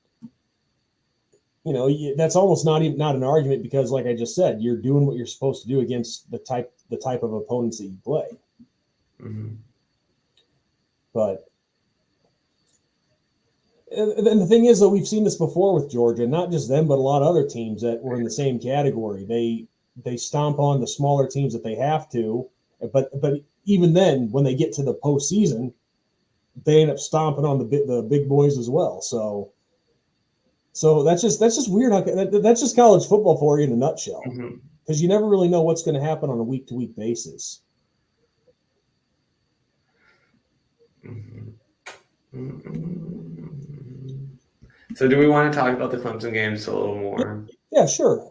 A: that's almost not an argument because, like I just said, you're doing what you're supposed to do against the type of opponents that you play.
B: mm-hmm.
A: But And the thing is, though, we've seen this before with Georgia, not just them, but a lot of other teams that were in the same category. They stomp on the smaller teams that they have to, but even then, when they get to the postseason, they end up stomping on the big boys as well. So that's just weird. That's just college football for you in a nutshell, because you never really know what's going to happen on a week-to-week basis.
B: So do we want to talk about the Clemson games a little more?
A: Yeah, sure.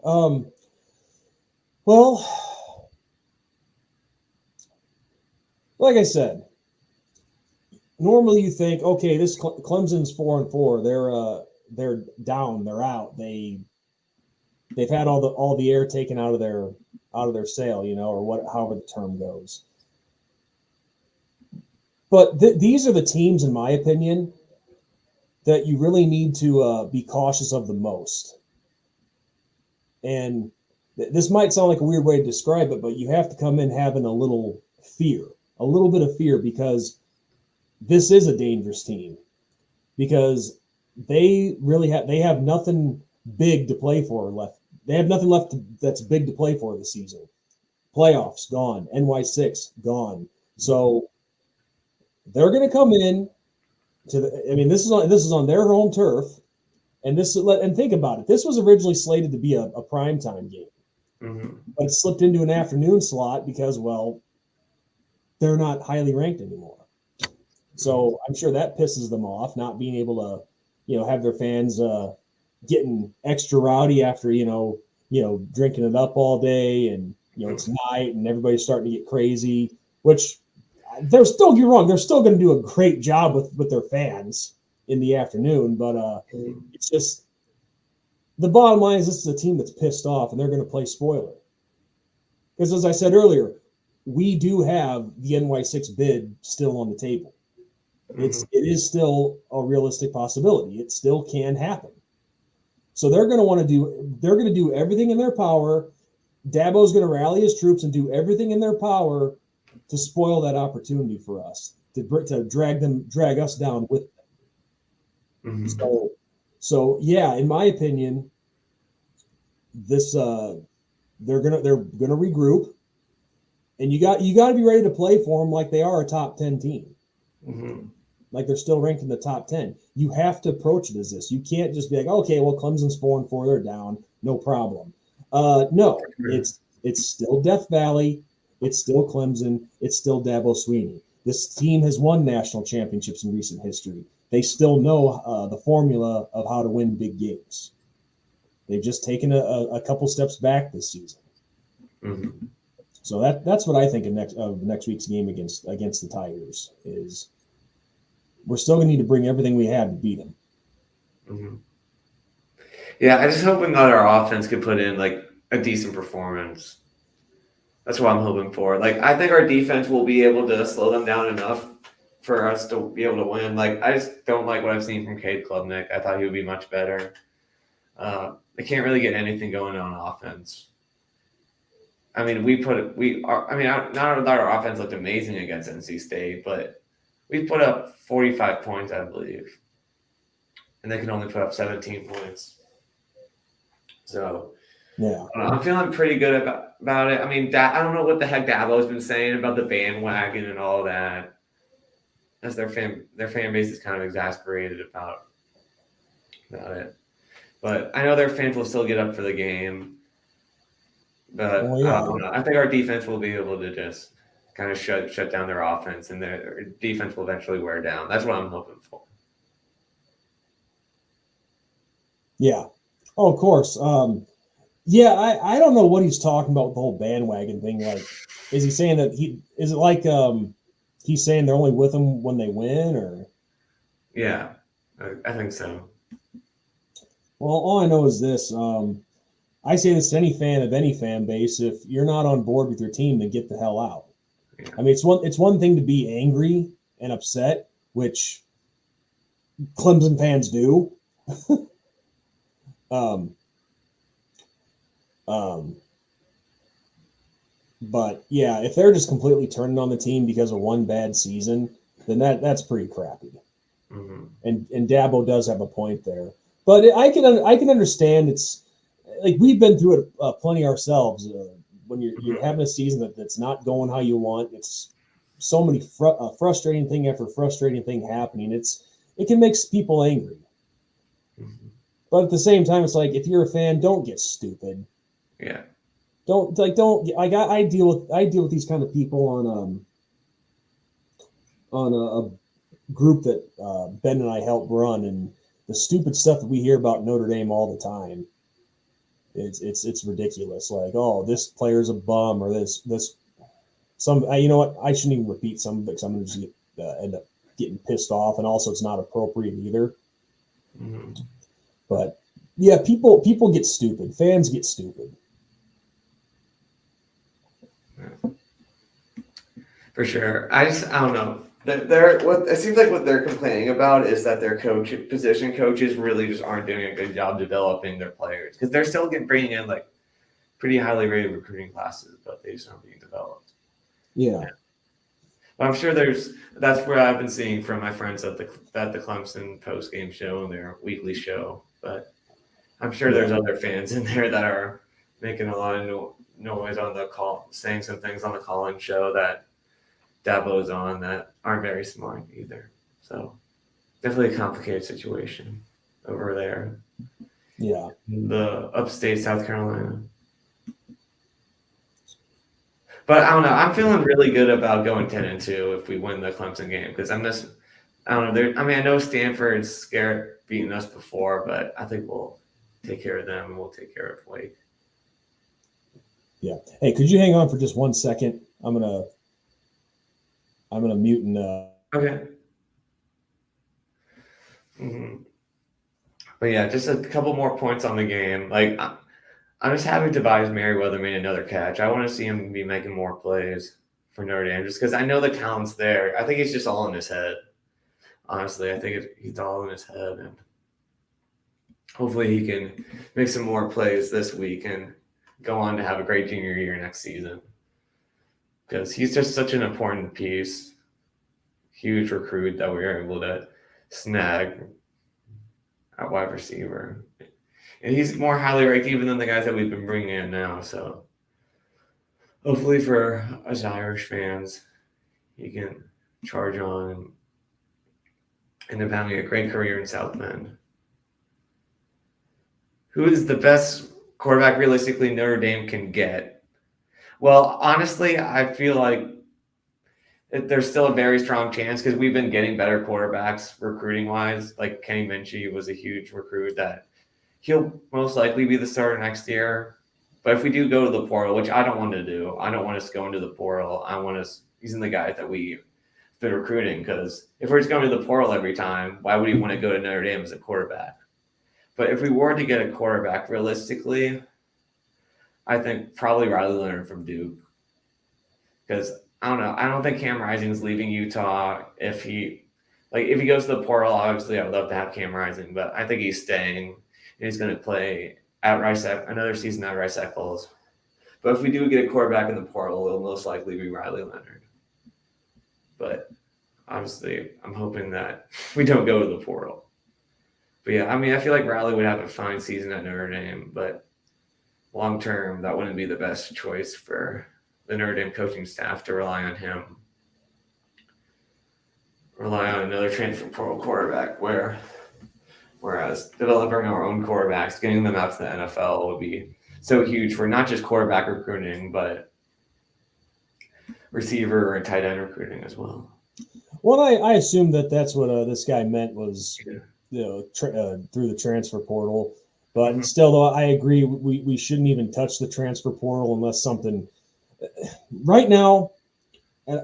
A: Well, like I said, normally you think, okay, this Clemson's 4-4. They're down. They're out. They've had all the air taken out of their sail, or however the term goes. But these are the teams, in my opinion, that you really need to be cautious of the most. And this might sound like a weird way to describe it, but you have to come in having a little bit of fear, because this is a dangerous team, because they have nothing big to play for left. They have nothing left that's big to play for this season. Playoffs gone, NY6 gone. So they're going to come in this is on their home turf, and think about it. This was originally slated to be a primetime game, but it slipped into an afternoon slot because, well, they're not highly ranked anymore. So I'm sure that pisses them off, not being able to, have their fans getting extra rowdy after drinking it up all day, and it's night and everybody's starting to get crazy, which. They're still going to do a great job with their fans in the afternoon, but it's just the bottom line is this is a team that's pissed off, and they're going to play spoiler. Because as I said earlier, we do have the NY6 bid still on the table. It is still a realistic possibility. It still can happen. So they're going to do everything in their power. Dabo's going to rally his troops and do everything in their power to spoil that opportunity for us, to drag us down with them. So yeah, in my opinion, this they're gonna regroup, and you got to be ready to play for them like they are a top 10 team, like they're still ranked in the top 10. You have to approach it as this. You can't just be like, okay, well, Clemson's 4-4, they're down, no problem. No, it's still Death Valley. It's still Clemson. It's still Dabo Swinney. This team has won national championships in recent history. They still know the formula of how to win big games. They've just taken a couple steps back this season. So that's what I think of next week's game against the Tigers is we're still going to need to bring everything we have to beat them.
B: Yeah, I just hoping that our offense could put in like a decent performance. That's what I'm hoping for. Like, I think our defense will be able to slow them down enough for us to be able to win. Like, I just don't like what I've seen from Cade Klubnik. I thought he would be much better. They can't really get anything going on offense. I mean, not that our offense looked amazing against NC State, but we put up 45 points, I believe. And they can only put up 17 points. So,
A: yeah,
B: I'm feeling pretty good about it. I mean, I don't know what the heck Dabo's been saying about the bandwagon and all that. As their fan base is kind of exasperated about it. But I know their fans will still get up for the game. But I think our defense will be able to just kind of shut down their offense, and their defense will eventually wear down. That's what I'm hoping for.
A: Yeah. Oh, of course. Yeah, I don't know what he's talking about with the whole bandwagon thing. Like, is he saying that is it like he's saying they're only with him when they win, or?
B: Yeah, I think so.
A: Well, all I know is this. I say this to any fan of any fan base: if you're not on board with your team, then get the hell out. Yeah. I mean, it's one thing to be angry and upset, which Clemson fans do. But yeah, if they're just completely turning on the team because of one bad season, then that's pretty crappy. And Dabo does have a point there. But I can understand. It's like we've been through it plenty ourselves. When you're having a season that's not going how you want, it's so many frustrating thing after frustrating thing happening. It can make people angry. But at the same time, it's like if you're a fan, don't get stupid.
B: Yeah.
A: I deal with these kind of people on a group that Ben and I help run, and the stupid stuff that we hear about Notre Dame all the time. It's ridiculous. Like, oh, this player's a bum, or this some. You know what? I shouldn't even repeat some of it because I'm going to just end up getting pissed off, and also it's not appropriate either. But yeah, people get stupid. Fans get stupid.
B: For sure. I don't know. It seems like what they're complaining about is that their position coaches really just aren't doing a good job developing their players, because they're still bringing in like pretty highly rated recruiting classes, but they just aren't being developed.
A: Yeah.
B: But I'm sure that's where I've been seeing from my friends at the Clemson Postgame show and their weekly show. But I'm sure there's other fans in there that are making a lot of noise on the call, saying some things on the call-in show that Dabo's on that aren't very smart either. So definitely a complicated situation over there.
A: Yeah.
B: The upstate South Carolina. But I don't know. I'm feeling really good about going 10-2 if we win the Clemson game, because I don't know. I know Stanford's scared beating us before, but I think we'll take care of them and we'll take care of Wake.
A: Yeah. Hey, could you hang on for just 1 second? I'm gonna mute and.
B: Okay. But yeah, just a couple more points on the game. Like, I'm just happy Tobias Merriweather made another catch. I want to see him be making more plays for Notre Dame, just because I know the talent's there. I think it's just all in his head. Honestly, I think he's all in his head, and hopefully he can make some more plays this week and go on to have a great junior year next season, because he's just such an important piece, huge recruit that we were able to snag at wide receiver. And he's more highly ranked even than the guys that we've been bringing in now. So hopefully for us Irish fans, he can charge on and end up having a great career in South Bend. Who is the best quarterback realistically Notre Dame can get? Well, honestly, I feel like there's still a very strong chance, because we've been getting better quarterbacks recruiting-wise. Like Kenny Minchie was a huge recruit that he'll most likely be the starter next year. But if we do go to the portal, which I don't want to do, I don't want us going to the portal. I want us using the guys that we've been recruiting, because if we're just going to the portal every time, why would he want to go to Notre Dame as a quarterback? But if we were to get a quarterback realistically, I think probably Riley Leonard from Duke, because I don't know. I don't think Cam Rising is leaving Utah. If he goes to the portal, obviously I would love to have Cam Rising, but I think he's staying and he's going to play at another season at Rice Eccles. But if we do get a quarterback in the portal, it'll most likely be Riley Leonard. But obviously, I'm hoping that we don't go to the portal. But yeah, I feel like Riley would have a fine season at Notre Dame, but long term, that wouldn't be the best choice for the Notre Dame coaching staff to rely on him. Rely on another transfer portal quarterback, whereas developing our own quarterbacks, getting them out to the NFL would be so huge for not just quarterback recruiting, but receiver and tight end recruiting as well.
A: Well, I assume that's what this guy meant was, through the transfer portal. But still, though, I agree we shouldn't even touch the transfer portal unless something. Right now,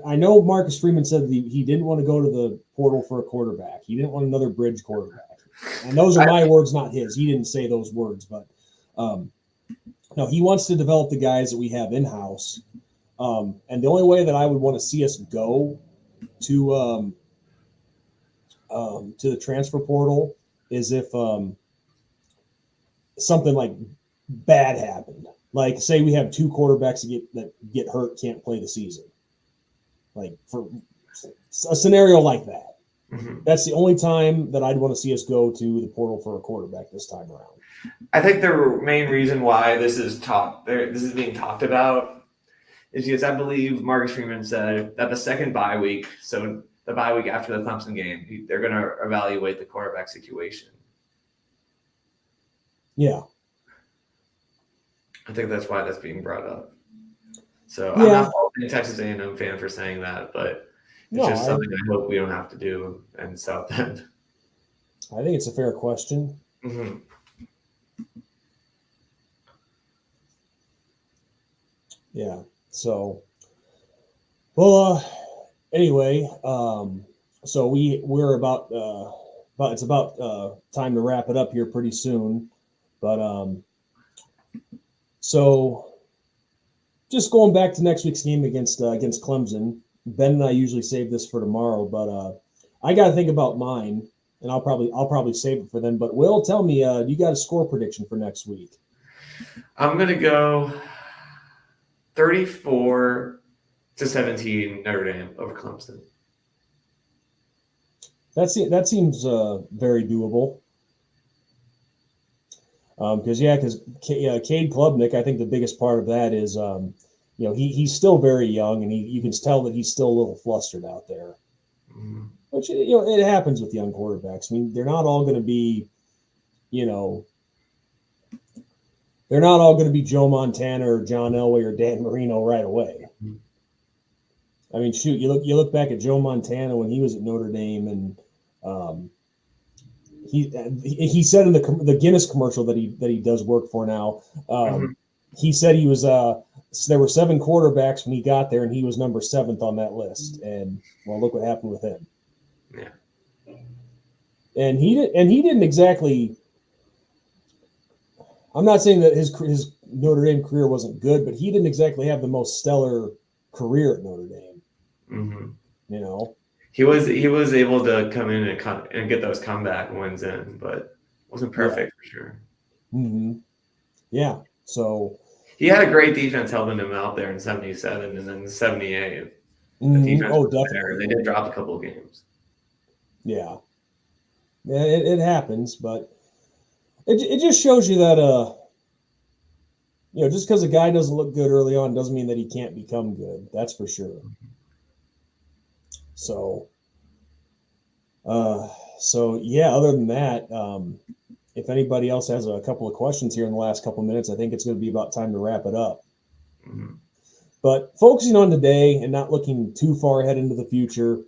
A: I know Marcus Freeman said that he didn't want to go to the portal for a quarterback. He didn't want another bridge quarterback. And those are my words, not his. He didn't say those words, but no, he wants to develop the guys that we have in-house. And the only way that I would want to see us go to the transfer portal is if something like bad happened. Like, say we have two quarterbacks that get hurt, can't play the season. Like, for a scenario like that. That's the only time that I'd want to see us go to the portal for a quarterback this time around.
B: I think the main reason why this is being talked about is because I believe Marcus Freeman said that the second bye week, so the bye week after the Clemson game, they're going to evaluate the quarterback situation.
A: Yeah.
B: I think that's why that's being brought up. So
A: Yeah.
B: I'm not faulting a Texas A&M fan for saying that, but it's just something I hope we don't have to do in South Bend.
A: I think it's a fair question.
B: Mm-hmm.
A: Yeah. So, well, anyway, so we're about it's about time to wrap it up here pretty soon, but so just going back to next week's game against Clemson. Ben and I usually save this for tomorrow, but I got to think about mine, and I'll probably save it for then. But Will, tell me, you got a score prediction for next week?
B: I'm gonna go 34-17 Notre Dame over Clemson.
A: That seems very doable. Because Cade Klubnik, I think the biggest part of that is he's still very young, and you can tell that he's still a little flustered out there. Mm-hmm. Which it happens with young quarterbacks. I mean, they're not all going to be, they're not all going to be Joe Montana or John Elway or Dan Marino right away. Mm-hmm. I mean, shoot, you look back at Joe Montana when he was at Notre Dame, and he said in the Guinness commercial that he does work for now. He said he was there were 7 quarterbacks when he got there, and he was number 7th on that list. And well, look what happened with him.
B: Yeah.
A: And he didn't exactly. I'm not saying that his Notre Dame career wasn't good, but he didn't exactly have the most stellar career at Notre Dame. Mm-hmm.
B: He was able to come in and get those comeback wins in, but wasn't perfect for sure.
A: Mm-hmm. Yeah. So
B: he had a great defense helping him out there in 77 and then 78.
A: Mm-hmm.
B: The defense was
A: definitely.
B: better. They did drop a couple of games.
A: Yeah. Yeah, it happens, but it just shows you that just because a guy doesn't look good early on doesn't mean that he can't become good. That's for sure. So yeah, other than that, if anybody else has a couple of questions here in the last couple of minutes, I think it's going to be about time to wrap it up. Mm-hmm. But focusing on today and not looking too far ahead into the future,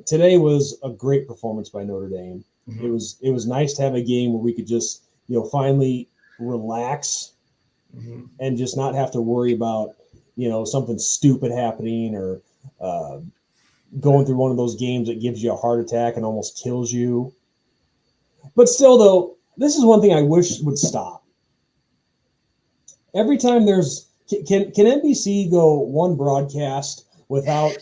A: today was a great performance by Notre Dame. Mm-hmm. It was nice to have a game where we could just, finally relax mm-hmm. and just not have to worry about, something stupid happening or going through one of those games that gives you a heart attack and almost kills you. But still, though, this is one thing I wish would stop. Every time can NBC go one broadcast without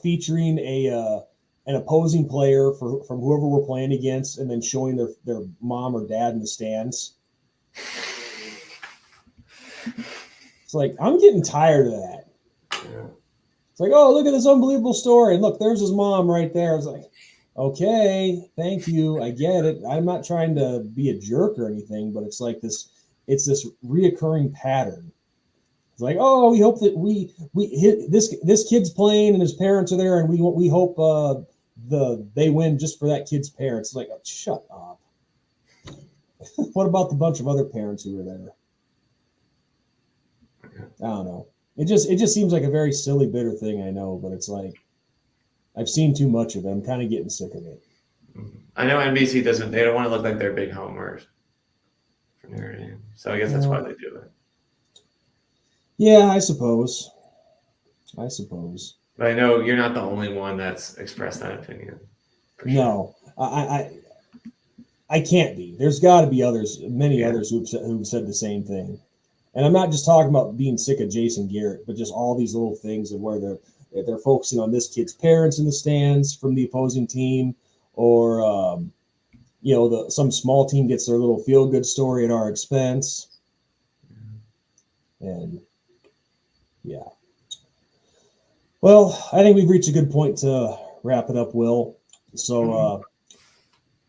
A: featuring an opposing player from whoever we're playing against and then showing their mom or dad in the stands? It's like, I'm getting tired of that. Yeah. It's like, oh, look at this unbelievable story. And look, there's his mom right there. I was like, okay, thank you. I get it. I'm not trying to be a jerk or anything, but it's like this reoccurring pattern. It's like, oh, we hope that this kid's playing and his parents are there, and we hope they win just for that kid's parents. It's like, oh, shut up. What about the bunch of other parents who were there? I don't know. It just seems like a very silly, bitter thing, I know, but it's like I've seen too much of it. I'm kind of getting sick of it.
B: I know NBC they don't want to look like they're big homers for Notre Dame. So I guess that's why they do it.
A: Yeah, I suppose. But
B: I know you're not the only one that's expressed that opinion.
A: No, sure. I can't be. There's got to be many others who've said the same thing. And I'm not just talking about being sick of Jason Garrett, but just all these little things of where they're focusing on this kid's parents in the stands from the opposing team, or some small team gets their little feel-good story at our expense. And yeah. Well, I think we've reached a good point to wrap it up, Will. So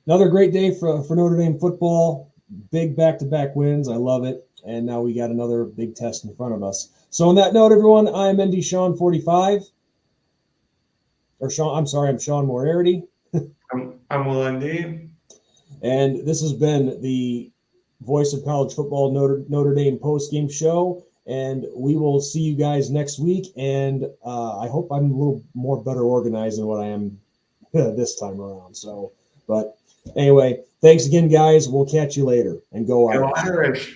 A: another great day for Notre Dame football. Big back-to-back wins. I love it. And now we got another big test in front of us. So on that note, everyone, I'm ND Sean 45. Or Sean, I'm sorry, I'm Sean Moriarty.
B: I'm Will ND.
A: And this has been the Voice of College Football Notre Dame post-game show. And we will see you guys next week. And I hope I'm a little more better organized than what I am this time around. So, but anyway, thanks again, guys. We'll catch you later. And go Irish.
B: Irish.